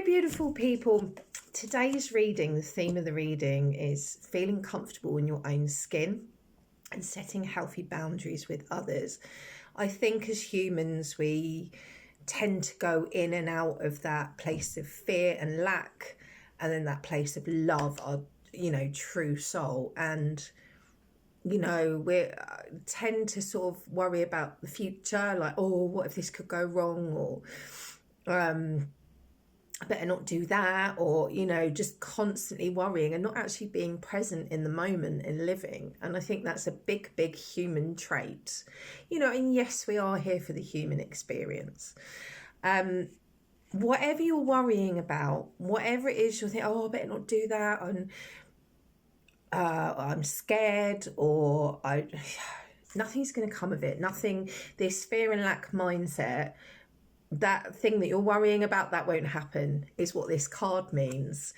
beautiful people. Today's reading, the theme of the reading is feeling comfortable in your own skin and setting healthy boundaries with others. I think as humans, we tend to go in and out of that place of fear and lack, and then that place of love, our, true soul. And, we tend to sort of worry about the future, like, oh, what if this could go wrong? Or, I better not do that, or just constantly worrying and not actually being present in the moment and living. And I think that's a big human trait, and yes, we are here for the human experience. Whatever you're worrying about, whatever it is you're thinking, oh, I better not do that, and I'm scared, or nothing's going to come of it, nothing. This fear and lack mindset, that thing that you're worrying about, that won't happen, is what this card means.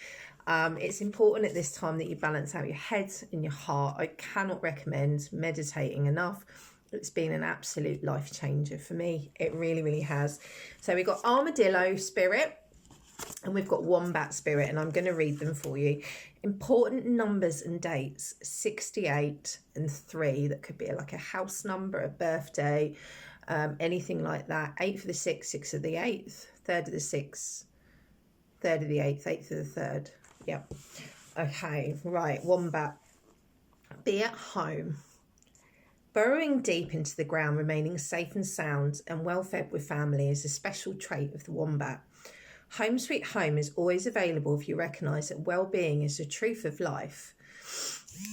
It's important at this time that you balance out your head and your heart. I cannot recommend meditating enough. It's been an absolute life changer for me. It really has. So we've got Armadillo Spirit and we've got Wombat Spirit, and I'm going to read them for you. Important numbers and dates: 68 and 3. That could be like a house number, a birthday, anything like that. 8 for the 6th, 6 of the 8th, 3rd of the 6th, 3rd of the 8th, 8th of the 3rd. Yep. Okay, right. Wombat. Be at home. Burrowing deep into the ground, remaining safe and sound and well fed with family is a special trait of the wombat. Home sweet home is always available if you recognise that well-being is the truth of life.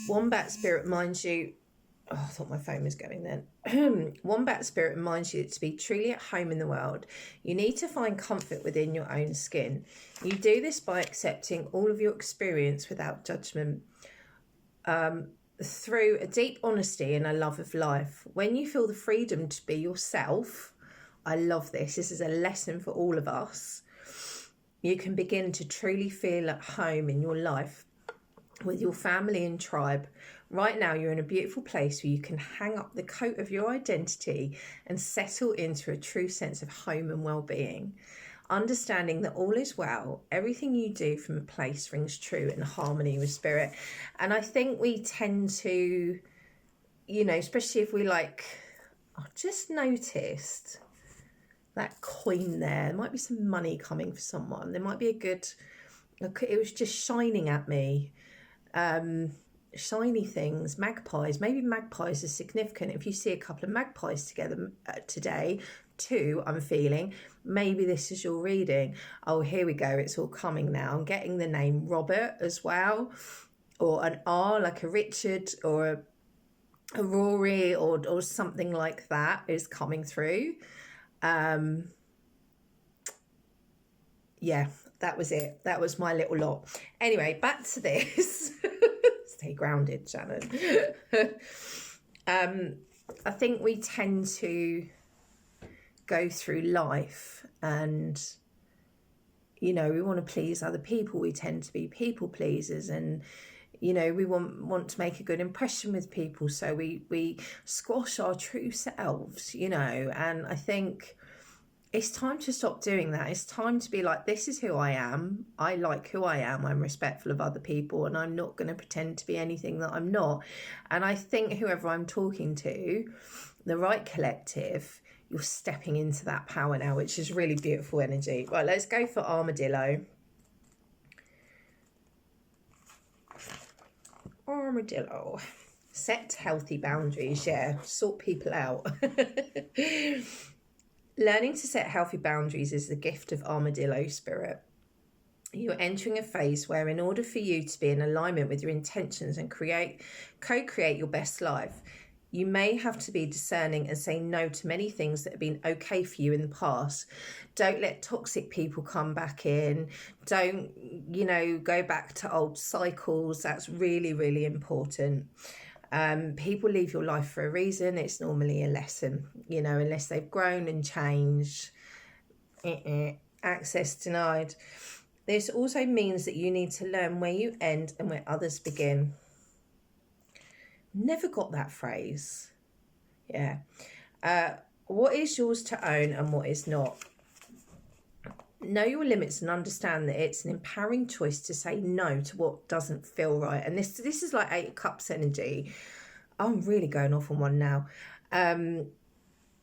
Wombat Spirit reminds you... Oh, I thought my phone was going then. Wombat Spirit reminds you that to be truly at home in the world, you need to find comfort within your own skin. You do this by accepting all of your experience without judgment, through a deep honesty and a love of life. When you feel the freedom to be yourself, I love this. This is a lesson for all of us. You can begin to truly feel at home in your life with your family and tribe. Right now, you're in a beautiful place where you can hang up the coat of your identity and settle into a true sense of home and well-being. Understanding that all is well, everything you do from a place rings true in harmony with spirit. And I think we tend to, especially if we I just noticed that coin there. There might be some money coming for someone. There might be a good, it was just shining at me. Shiny things, magpies. Maybe magpies are significant. If you see a couple of magpies together today, 2, I'm feeling, maybe this is your reading. Oh, here we go. It's all coming now. I'm getting the name Robert as well, or an R, like a Richard, or a Rory, or something like that is coming through. Yeah, that was it. That was my little lot. Anyway, back to this. Stay grounded, Shannon. I think we tend to go through life and, we want to please other people. We tend to be people pleasers, and, we want to make a good impression with people. So we squash our true selves, and I think it's time to stop doing that. It's time to be like, this is who I am. I like who I am. I'm respectful of other people, and I'm not going to pretend to be anything that I'm not. And I think whoever I'm talking to, the right collective, you're stepping into that power now, which is really beautiful energy. Right, let's go for Armadillo. Armadillo. Set healthy boundaries, yeah. Sort people out. Learning to set healthy boundaries is the gift of Armadillo Spirit. You're entering a phase where, in order for you to be in alignment with your intentions and co-create your best life, you may have to be discerning and say no to many things that have been okay for you in the past. Don't let toxic people come back in. Don't, go back to old cycles. That's really important. People leave your life for a reason. It's normally a lesson, unless they've grown and changed. Access denied. This also means that you need to learn where you end and where others begin. Never got that phrase. Yeah. What is yours to own and what is not? Know your limits and understand that it's an empowering choice to say no to what doesn't feel right. And this is like 8 of Cups energy. I'm really going off on one now.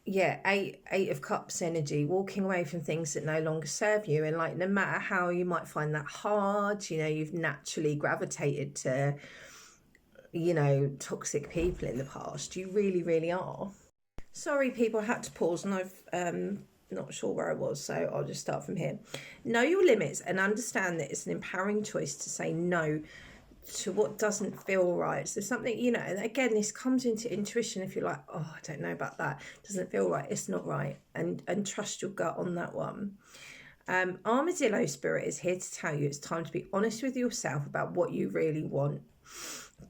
Yeah, eight of Cups energy, walking away from things that no longer serve you. And like, no matter how you might find that hard, you know, you've naturally gravitated to, you know, toxic people in the past. You really, really are. Sorry, people, I had to pause, and I've not sure where I was, so I'll just start from here. Know your limits and understand that it's an empowering choice to say no to what doesn't feel right. So something, you know, again, this comes into intuition. If you're like, oh, I don't know about that, doesn't feel right, it's not right, and trust your gut on that one. Armadillo spirit is here to tell you it's time to be honest with yourself about what you really want.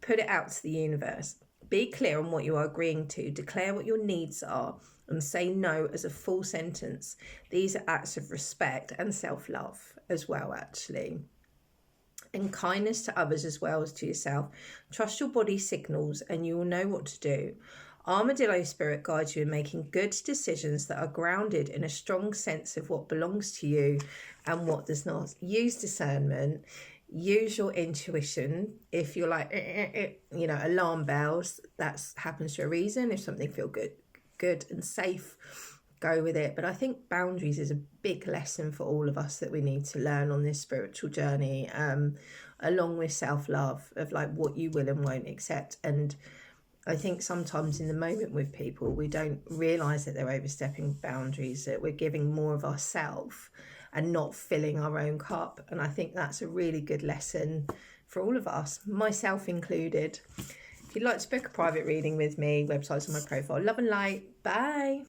Put it out to the universe. Be clear on what you are agreeing to. Declare what your needs are and say no as a full sentence. These are acts of respect and self-love as well, actually. And kindness to others as well as to yourself. Trust your body signals and you will know what to do. Armadillo spirit guides you in making good decisions that are grounded in a strong sense of what belongs to you and what does not. Use discernment. Use your intuition. If you're like, you know, alarm bells, that happens for a reason. If something feels good and safe, go with it. But I think boundaries is a big lesson for all of us that we need to learn on this spiritual journey, along with self-love, of like what you will and won't accept. And I think sometimes in the moment with people, we don't realise that they're overstepping boundaries, that we're giving more of ourselves and not filling our own cup. And I think that's a really good lesson for all of us, myself included. If you'd like to book a private reading with me, website's on my profile. Love and light. Bye.